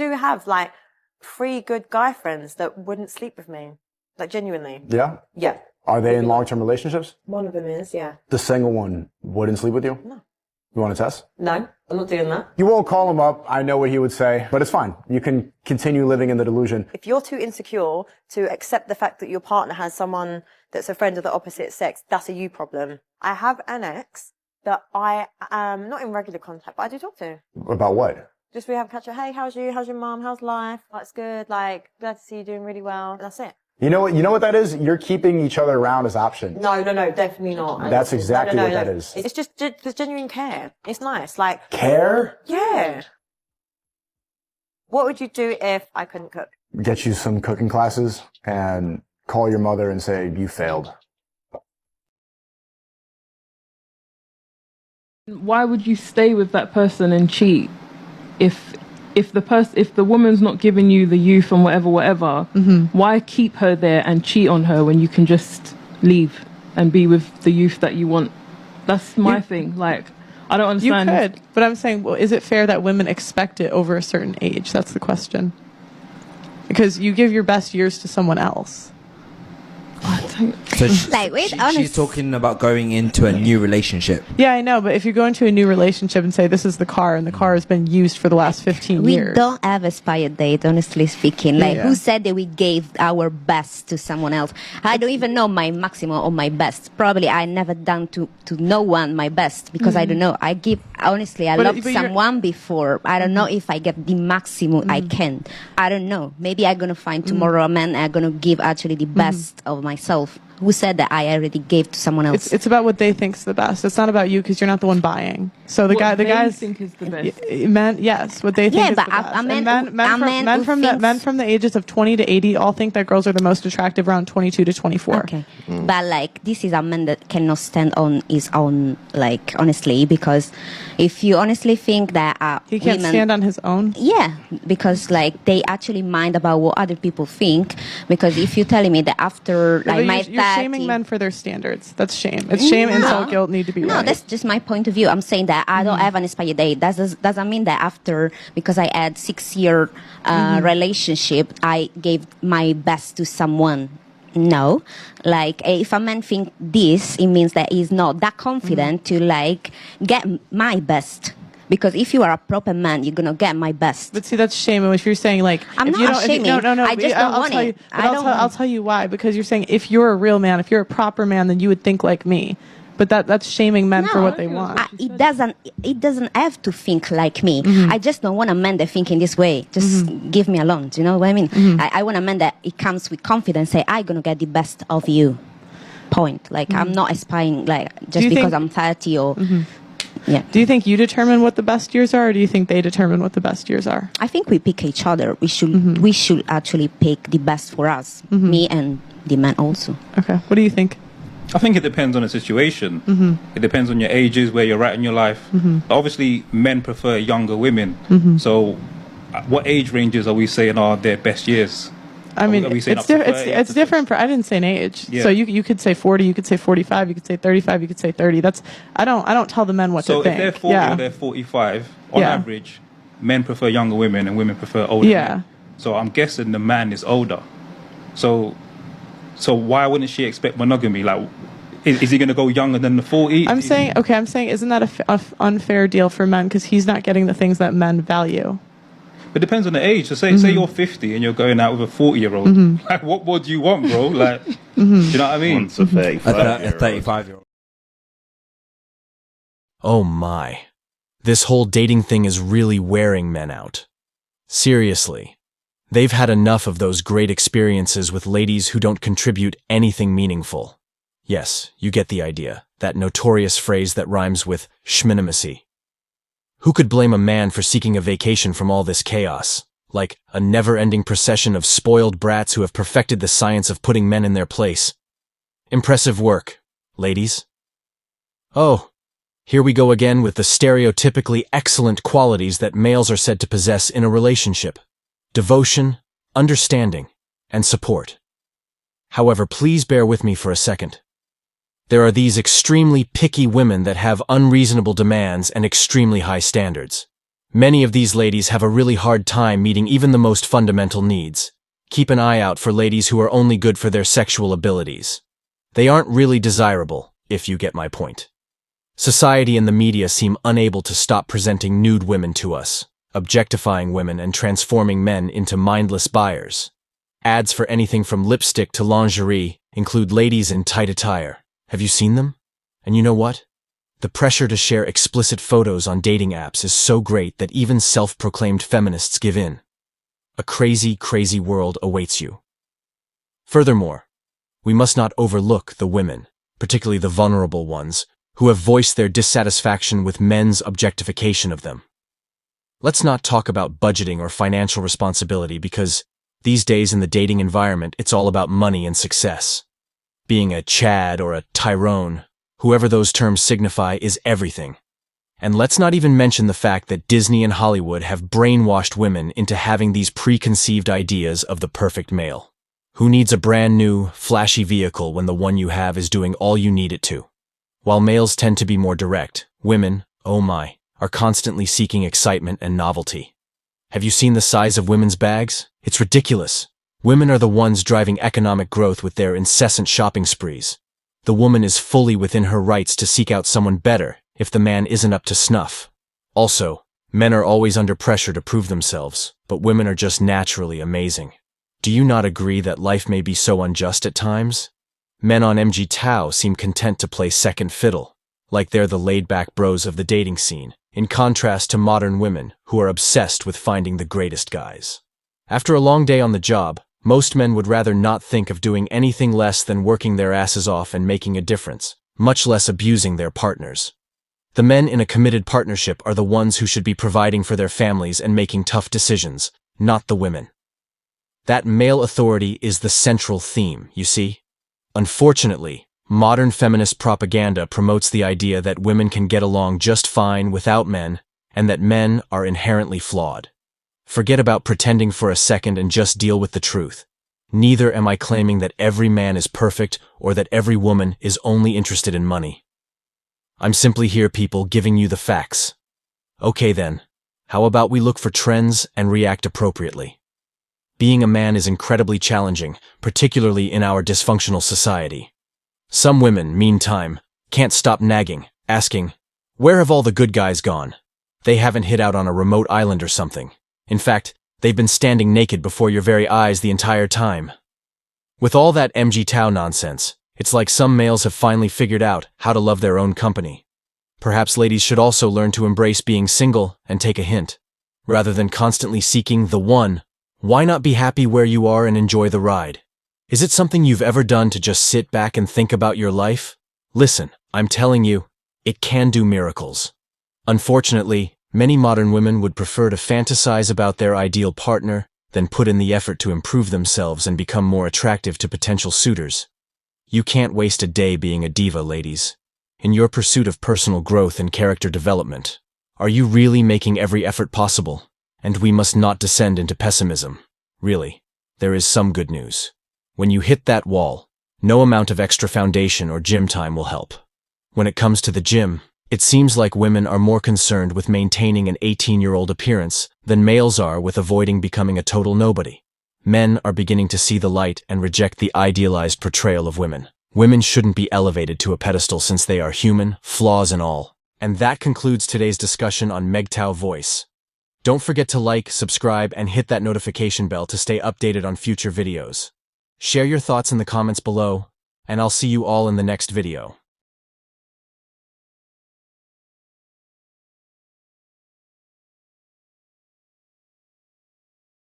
do have like 3 good guy friends that wouldn't sleep with me. Like genuinely. Yeah? Yeah. Are they in long-term relationships? One of them is, yeah. The single one wouldn't sleep with you? No. You want to test? No, I'm not doing that. You won't call him up. I know what he would say, but it's fine. You can continue living in the delusion. If you're too insecure to accept the fact that your partner has someone that's a friend of the opposite sex, that's a you problem. I have an ex that I am not in regular contact, but I do talk to. About what? Just we have a catch up. Hey, how's you? How's your mom? How's life? That's good. Like, glad to see you doing really well. And that's it. You know what that is? You're keeping each other around as options. No, definitely not. That's exactly what that is. It's just there's genuine care. It's nice. Like care? Yeah. What would you do if I couldn't cook? Get you some cooking classes and call your mother and say you failed. Why would you stay with that person and cheat if the woman's not giving you the youth and whatever, why keep her there and cheat on her when you can just leave and be with the youth that you want? That's my thing. Like, I don't understand. You could, but I'm saying, well, is it fair that women expect it over a certain age? That's the question. Because you give your best years to someone else. So she's talking about going into a new relationship. Yeah, I know, but if you go into a new relationship and say this is the car and the car has been used for the last 15 years. We don't have expired date, honestly speaking. Like, who said that we gave our best to someone else? I don't even know my maximum or my best. Probably I never done to no one my best because I don't know. I loved someone before. I don't know if I get the maximum I can. I don't know. Maybe I'm going to find tomorrow a man I'm going to give actually the best of myself. Who said that I already gave to someone else? It's about what they think's the best. It's not about you because you're not the one buying. So the guys think is the best. Men, yes, what they think is the best. Men from the ages of 20 to 80 all think that girls are the most attractive around 22 to 24. Okay, but like this is a man that cannot stand on his own. Like honestly, because if you honestly think that he can't stand on his own, yeah, because like they actually mind about what other people think. Because if you're telling me that after like you're shaming men for their standards. That's shame. It's shame, insult, guilt need to be right. No, that's just my point of view. I'm saying that I don't have an expired date. That doesn't mean that after, because I had 6-year relationship, I gave my best to someone. No, like if a man think this, it means that he's not that confident to like get my best. Because if you are a proper man, you're gonna get my best. But see, that's shame. If you're saying like, I'm not shaming. No. I just don't want it. I'll tell you why. Because you're saying if you're a real man, if you're a proper man, then you would think like me. But that's shaming men for what they want. It doesn't have to think like me. I just don't want a man that think in this way. Just give me alone. Do you know what I mean? I want a man that it comes with confidence. Say I'm gonna get the best of you. Point. Like I'm not aspiring like just because I'm 30 or. Yeah. Do you think you determine what the best years are, or do you think they determine what the best years are? I think we pick each other. We should actually pick the best for us. Me and the man also. Okay. What do you think? I think it depends on the situation. It depends on your ages, where you're at in your life. Obviously, men prefer younger women. So, what age ranges are we saying are their best years? I mean, it's different for, I didn't say an age. Yeah. So you could say 40, you could say 45, you could say 35, you could say 30. That's, I don't tell the men what to think. So if they're 40 or they're 45, on average, men prefer younger women and women prefer older men. So I'm guessing the man is older. So why wouldn't she expect monogamy? Like, is he going to go younger than the 40? I'm saying, isn't that a unfair deal for men? Because he's not getting the things that men value. It depends on the age. So say you're 50 and you're going out with a 40-year-old. Like, what more do you want, bro? Like, do you know what I mean? Wants a 35-year-old. Oh my. This whole dating thing is really wearing men out. Seriously. They've had enough of those great experiences with ladies who don't contribute anything meaningful. Yes, you get the idea. That notorious phrase that rhymes with schminimacy. Who could blame a man for seeking a vacation from all this chaos? Like a never-ending procession of spoiled brats who have perfected the science of putting men in their place. Impressive work, ladies. Oh, here we go again with the stereotypically excellent qualities that males are said to possess in a relationship. Devotion, understanding, and support. However, please bear with me for a second. There are these extremely picky women that have unreasonable demands and extremely high standards. Many of these ladies have a really hard time meeting even the most fundamental needs. Keep an eye out for ladies who are only good for their sexual abilities. They aren't really desirable, if you get my point. Society and the media seem unable to stop presenting nude women to us, objectifying women and transforming men into mindless buyers. Ads for anything from lipstick to lingerie include ladies in tight attire. Have you seen them? And you know what? The pressure to share explicit photos on dating apps is so great that even self-proclaimed feminists give in. A crazy, crazy world awaits you. Furthermore, we must not overlook the women, particularly the vulnerable ones, who have voiced their dissatisfaction with men's objectification of them. Let's not talk about budgeting or financial responsibility because these days in the dating environment, it's all about money and success. Being a Chad or a Tyrone, whoever those terms signify, is everything. And let's not even mention the fact that Disney and Hollywood have brainwashed women into having these preconceived ideas of the perfect male. Who needs a brand new, flashy vehicle when the one you have is doing all you need it to? While males tend to be more direct, women, oh my, are constantly seeking excitement and novelty. Have you seen the size of women's bags? It's ridiculous. Women are the ones driving economic growth with their incessant shopping sprees. The woman is fully within her rights to seek out someone better if the man isn't up to snuff. Also, men are always under pressure to prove themselves, but women are just naturally amazing. Do you not agree that life may be so unjust at times? Men on MGTOW seem content to play second fiddle, like they're the laid-back bros of the dating scene, in contrast to modern women who are obsessed with finding the greatest guys. After a long day on the job, most men would rather not think of doing anything less than working their asses off and making a difference, much less abusing their partners. The men in a committed partnership are the ones who should be providing for their families and making tough decisions, not the women. That male authority is the central theme, you see? Unfortunately, modern feminist propaganda promotes the idea that women can get along just fine without men, and that men are inherently flawed. Forget about pretending for a second and just deal with the truth. Neither am I claiming that every man is perfect or that every woman is only interested in money. I'm simply here, people, giving you the facts. Okay then, how about we look for trends and react appropriately? Being a man is incredibly challenging, particularly in our dysfunctional society. Some women, meantime, can't stop nagging, asking, "Where have all the good guys gone? They haven't hid out on a remote island or something. In fact, they've been standing naked before your very eyes the entire time." With all that MGTOW nonsense, it's like some males have finally figured out how to love their own company. Perhaps ladies should also learn to embrace being single and take a hint. Rather than constantly seeking the one, why not be happy where you are and enjoy the ride? Is it something you've ever done to just sit back and think about your life? Listen, I'm telling you, it can do miracles. Unfortunately, many modern women would prefer to fantasize about their ideal partner than put in the effort to improve themselves and become more attractive to potential suitors. You can't waste a day being a diva, ladies. In your pursuit of personal growth and character development, are you really making every effort possible? And we must not descend into pessimism. Really, there is some good news. When you hit that wall, no amount of extra foundation or gym time will help. When it comes to the gym, it seems like women are more concerned with maintaining an 18-year-old appearance than males are with avoiding becoming a total nobody. Men are beginning to see the light and reject the idealized portrayal of women. Women shouldn't be elevated to a pedestal since they are human, flaws and all. And that concludes today's discussion on MGTOW Voice. Don't forget to like, subscribe, and hit that notification bell to stay updated on future videos. Share your thoughts in the comments below, and I'll see you all in the next video.